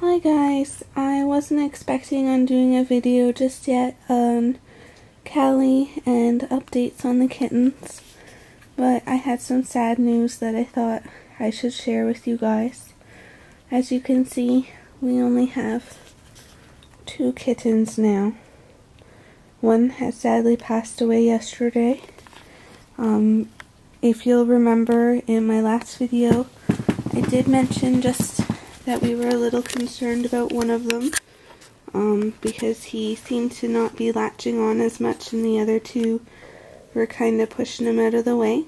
Hi guys, I wasn't expecting on doing a video just yet on Cali and updates on the kittens, but I had some sad news that I thought I should share with you guys. As you can see, we only have 2 kittens now. One has sadly passed away yesterday. If you'll remember in my last video, I did mention just that we were a little concerned about one of them because he seemed to not be latching on as much, and the other 2 were kind of pushing him out of the way.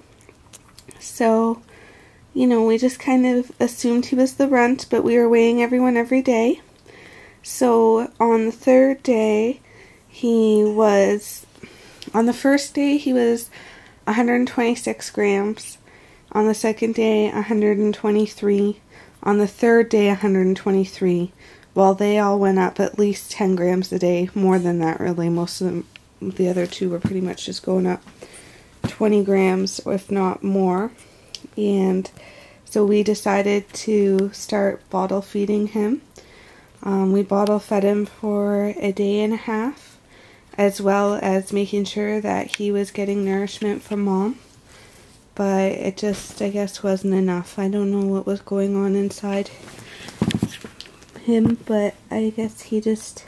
So, you know, we just kind of assumed he was the runt, but we were weighing everyone every day. So on the 3rd day, on the first day he was 126 grams, on the 2nd day 123, on the 3rd day 123, while they all went up at least 10 grams a day, more than that really. Most of them, the other 2 were pretty much just going up 20 grams, if not more. And so we decided to start bottle feeding him. We bottle fed him for a day and a half, as well as making sure that he was getting nourishment from mom. But it just, I guess, wasn't enough. I don't know what was going on inside him, but I guess he just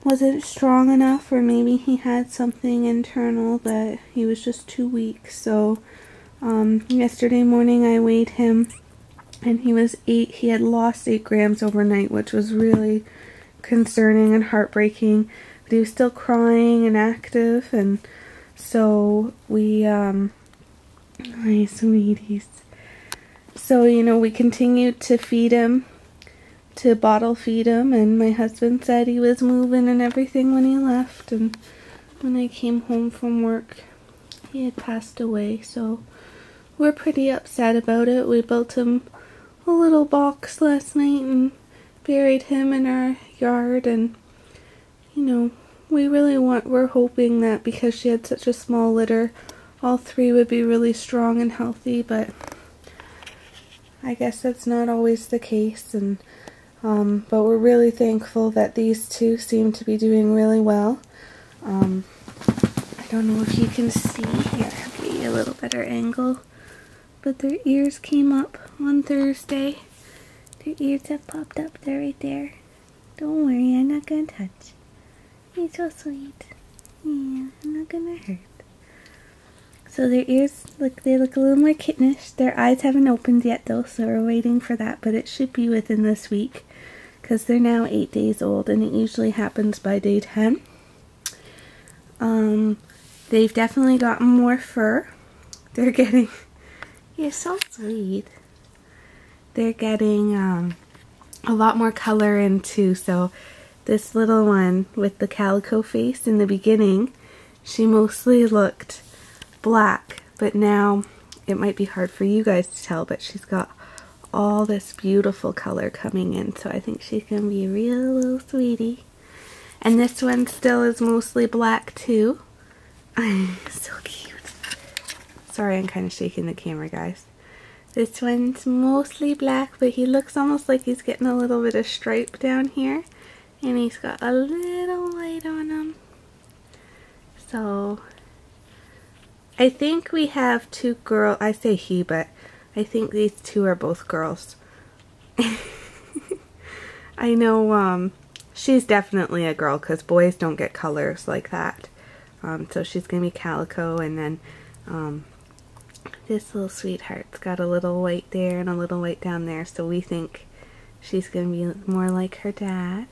wasn't strong enough, or maybe he had something internal that he was just too weak. So yesterday morning I weighed him, and he had lost 8 grams overnight, which was really concerning and heartbreaking. But he was still crying and active, and so we my sweeties. So, you know, we continued to feed him, to bottle feed him, and my husband said he was moving and everything when he left, and when I came home from work he had passed away. So we're pretty upset about it. We built him a little box last night and buried him in our yard, and you know, we're hoping that because she had such a small litter, all 3 would be really strong and healthy, but I guess that's not always the case. And but we're really thankful that these 2 seem to be doing really well. I don't know if you can see here, I'll get you a little better angle, but their ears came up on Thursday. Their ears have popped up there, right there. Don't worry, I'm not gonna touch. He's so sweet. Yeah, I'm not gonna hurt. So their ears, they look a little more kittenish. Their eyes haven't opened yet though, so we're waiting for that, but it should be within this week, because they're now 8 days old, and it usually happens by day 10. They've definitely gotten more fur. You're so sweet. They're getting a lot more color in too. So this little one with the calico face, in the beginning, she mostly looked black, but now it might be hard for you guys to tell, but she's got all this beautiful color coming in, so I think she's gonna be a real little sweetie. And this one still is mostly black too. So cute. Sorry, I'm kind of shaking the camera, guys. This one's mostly black, but he looks almost like he's getting a little bit of stripe down here, and he's got a little white on him. So I think we have 2 girls. I say he, but I think these 2 are both girls. I know she's definitely a girl, because boys don't get colors like that. So she's going to be calico, and then this little sweetheart's got a little white there and a little white down there, so we think she's going to be more like her dad.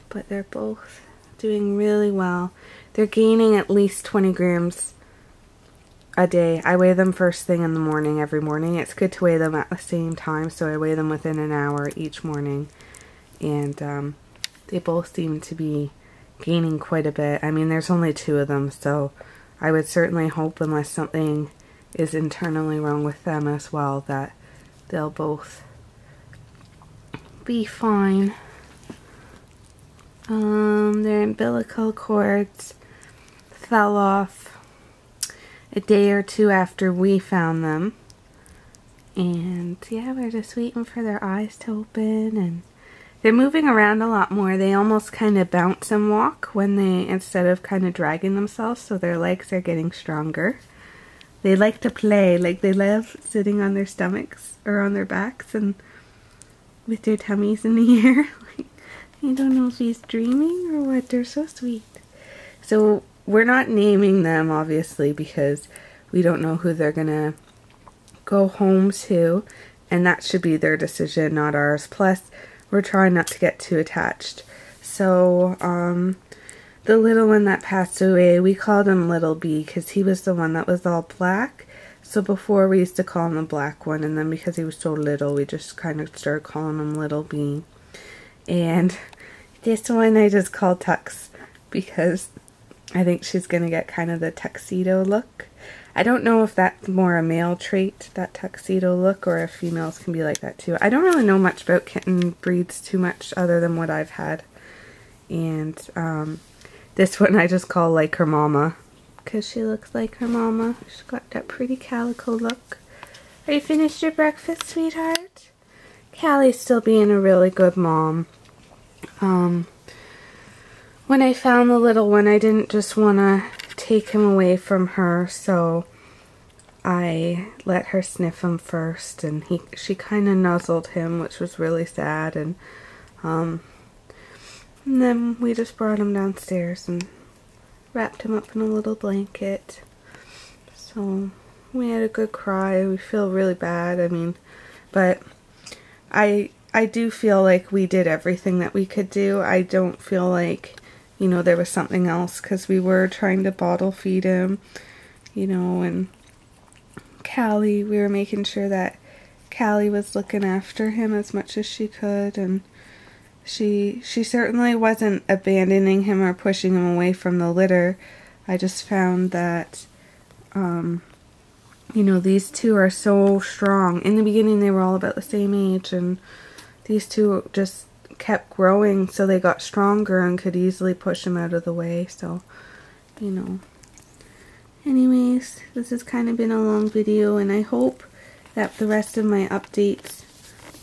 But they're both doing really well. They're gaining at least 20 grams a day. I weigh them first thing in the morning every morning. It's good to weigh them at the same time, so I weigh them within an hour each morning, and they both seem to be gaining quite a bit. I mean, there's only 2 of them, so I would certainly hope, unless something is internally wrong with them as well, that they'll both be fine. Their umbilical cords fell off a day or 2 after we found them, And yeah, we're just waiting for their eyes to open, and they're moving around a lot more. They almost kind of bounce and walk when they, instead of kind of dragging themselves, so their legs are getting stronger. They like to play, like they love sitting on their stomachs or on their backs and with their tummies in the air. I don't know if he's dreaming or what. They're so sweet. So we're not naming them, obviously, because we don't know who they're gonna go home to, and that should be their decision, not ours. Plus, we're trying not to get too attached. So, the little one that passed away, we called him Little B because he was the one that was all black. So before we used to call him the black one, and then because he was so little, we just kind of started calling him Little B. And this one I just called Tux because I think she's going to get kind of the tuxedo look. I don't know if that's more a male trait, that tuxedo look, or if females can be like that too. I don't really know much about kitten breeds too much other than what I've had. And this one I just call like her mama because she looks like her mama. She's got that pretty calico look. Are you finished your breakfast, sweetheart? Callie's still being a really good mom. When I found the little one, I didn't just want to take him away from her, so I let her sniff him first, and she kind of nuzzled him, which was really sad, and then we just brought him downstairs and wrapped him up in a little blanket. So we had a good cry. We feel really bad, I mean, but I do feel like we did everything that we could do. I don't feel like, you know, there was something else, because we were trying to bottle feed him, you know, and Cali, we were making sure that Cali was looking after him as much as she could, and she certainly wasn't abandoning him or pushing him away from the litter. I just found that, you know, these two are so strong. In the beginning they were all about the same age, and these two just kept growing, so they got stronger and could easily push him out of the way. So, you know, anyways, this has kind of been a long video, and I hope that the rest of my updates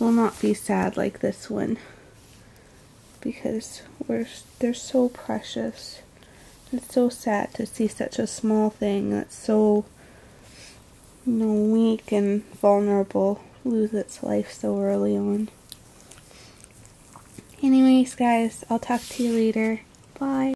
will not be sad like this one, because they're so precious. It's so sad to see such a small thing that's so, you know, weak and vulnerable lose its life so early on. Anyways, guys, I'll talk to you later. Bye.